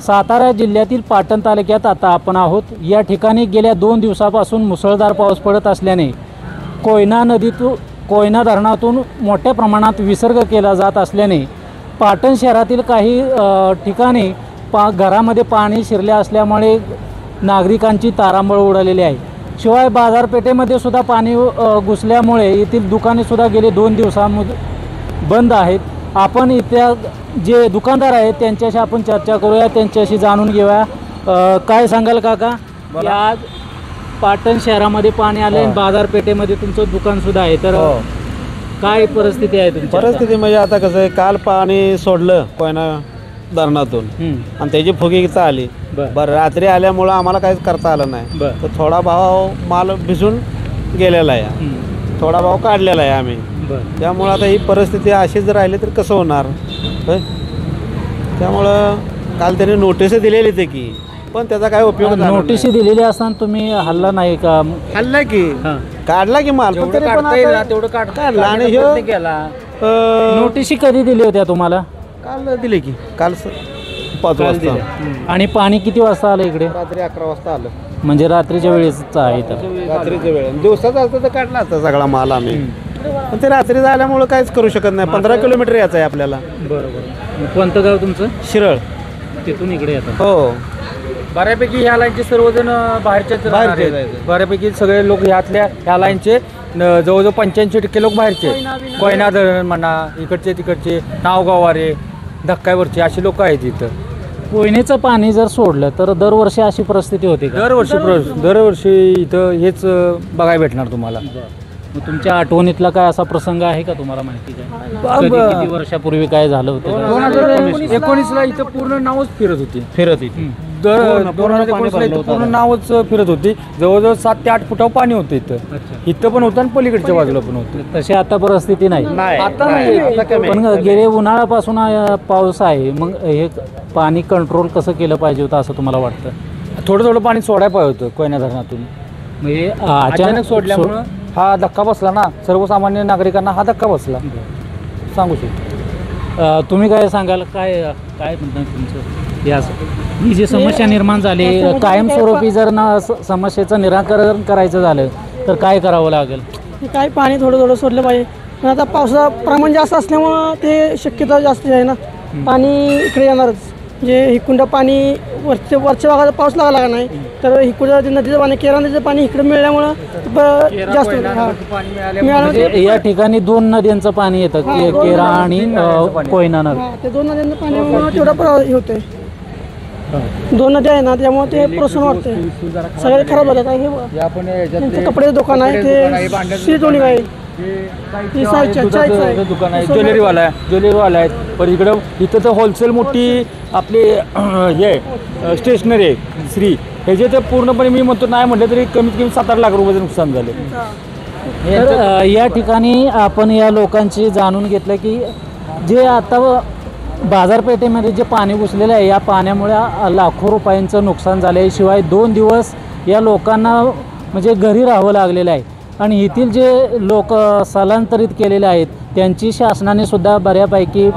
सातारा जिल्ह्यातील पाटण तालुक्यात आता आपण आहोत। या ठिकाणी गेल्या 2 दिवसापासून मुसळधार पाऊस पडत असल्याने कोयना धरणातून मोठ्या प्रमाणात विसर्ग केला जात असल्याने पाटण शहरातील काही ठिकाणी घरामध्ये पाणी शिरले असल्यामुळे नागरिकांची तारांबळ उडालेली आहे। शिवाय बाजारपेठेमध्ये सुद्धा पाणी घुसल्यामुळे येथील दुकाने सुद्धा गेले 2 दिवसांमध्ये बंद आहेत। आपण इथल्या जे दुकानदार आहेत त्यांच्याशी आपण चर्चा करूया, त्यांच्याशी जाणून घेऊया। काय सांगाल काका? आज पाटण शहरामध्ये पाणी आले, बाजारपेठेमध्ये तुमचं दुकान सुद्धा आहे, तर काय परिस्थिती आहे तुमची? परिस्थिती म्हणजे आता कसं आहे, काल पाणी सोडलं कोयना धरणातून आणि त्याची फुगीचा आली। बरं, रात्री आल्यामुळं आम्हाला काहीच करता आलं नाही, तर थोडा भाव माल भिजून गेलेला आहे, थोडा भाव काढलेला आहे आम्ही। त्यामुळं आता ही परिस्थिती अशीच राहिली तर कसं होणार? त्यामुळं काल त्यांनी नोटीस दिलेली ते की, पण त्याचा काय उपयोग नाही। नोटीस दिलेली असताना तुम्ही हल्ला नाही का? हल्ला की काढला की माल तेवढं काढला आणि नोटीस कधी दिली होत्या तुम्हाला? काल दिले की, काल 5 वाजता। आणि पाणी किती वाजता आलं इकडे? रात्री 11 वाजता आलं, म्हणजे रात्रीच्या वेळेस आहे। तर रात्रीच्या वेळेस दिवसाचा असतं तर काढला असता सगळा माल आम्ही, पण ते रात्री झाल्यामुळे काहीच करू शकत नाही। 15 किलोमीटर यायचं आहे आपल्याला। बरोबर। कोणतं गाव तुमचं? शिरळ। तिथून इकडे येतात? हो, बऱ्यापैकी ह्या लाईनचे सर्वजण बाहेरचे बऱ्यापैकी सगळे लोक ह्या लाईनचे जवळजवळ 85% लोक बाहेरचे। कोयना धरण म्हणा, इकडचे तिकडचे नावगाववारे, धक्कावरचे असे लोक आहेत इथं। कोयनेचं पाणी जर सोडलं तर दरवर्षी अशी परिस्थिती होते का? दरवर्षी इथं हेच बघायला भेटणार तुम्हाला। मग तुमच्या आठवणीतला काय असा प्रसंग आहे का तुम्हाला माहिती काय? किती वर्षापूर्वी काय झालं होतं? 2019ला इथं पूर्ण नावच फिरत होती। 2019ला इथं पूर्ण नावच फिरत होती। जवळजवळ 7 ते 8 फुटावर पाणी होतं इथं। इथं पण होतं आणि पलीकडच्या बाजूला पण होतं। तशी आता परिस्थिती नाही, आता नाही। पण गेले उन्हाळ्यापासून पाऊस आहे, मग हे पाणी कंट्रोल कसं केलं पाहिजे होतं असं तुम्हाला वाटतं? थोडं पाणी सोडायला पाहिजे होतं कोयना धरणातून। म्हणजे अचानक सोडल्यामुळं हा धक्का बसला ना, सर्वसामान्य नागरिकांना हा धक्का बसला। सांगू शकतो। तुम्ही काय सांगाल? काय म्हणतात तुमचं या ही जी समस्या निर्माण झाली, कायमस्वरूपी जर ना समस्येचं निराकरण करायचं झालं तर काय करावं लागेल? काय पाणी थोडं सोडलं पाहिजे, पण आता पावसाचं प्रमाण जास्त असल्यामुळं ते शक्यता जास्त आहे ना, पाणी इकडे येणारच। म्हणजे इकडं पाणी वरच्या भागाचा पाऊस लागायला नाही, तर इकडं नदीचं पाणी, केरा नदीचं पाणी इकडे मिळाल्यामुळं जास्त म्हणजे या ठिकाणी 2 नद्यांचं पाणी येतं, केरा आणि कोयना नदी। ते 2 नद्यांचं पाण्यामुळे तेवढा हे होतंय। 2 नद्या आहे ना, त्यामुळे ते प्रोत्साहन वाटते। सगळे खराब होतात। हे कपड्याचं दुकान आहे, ते श्रीटोनिक आहे, दुकान आहे, ज्वेलरीवाला आहेत। पण इथं तर होलसेल मोठी आपली हे स्टेशनरी आहे श्री, ह्याचे तर पूर्णपणे मी म्हणतो नाही म्हटलं तरी कमीत कमी 7-8 लाख रुपयाचं नुकसान झालं। तर या ठिकाणी आपण या लोकांची जाणून घेतलं की जे आता बाजारपेठेमध्ये जे पाणी घुसलेलं आहे, या पाण्यामुळे लाखो रुपयांचं नुकसान झालं आहे। शिवाय 2 दिवस या लोकांना म्हणजे घरी राहावं लागलेलं आहे, आणि येथील जे लोक स्थलांतरित केलेले आहेत त्यांची शासनाने सुद्धा बऱ्यापैकी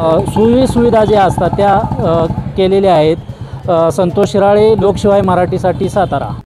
सुविधा ज्या असतात त्या केलेल्या आहेत। संतोष शिराळे, लोकशिवाय मराठीसाठी, सातारा।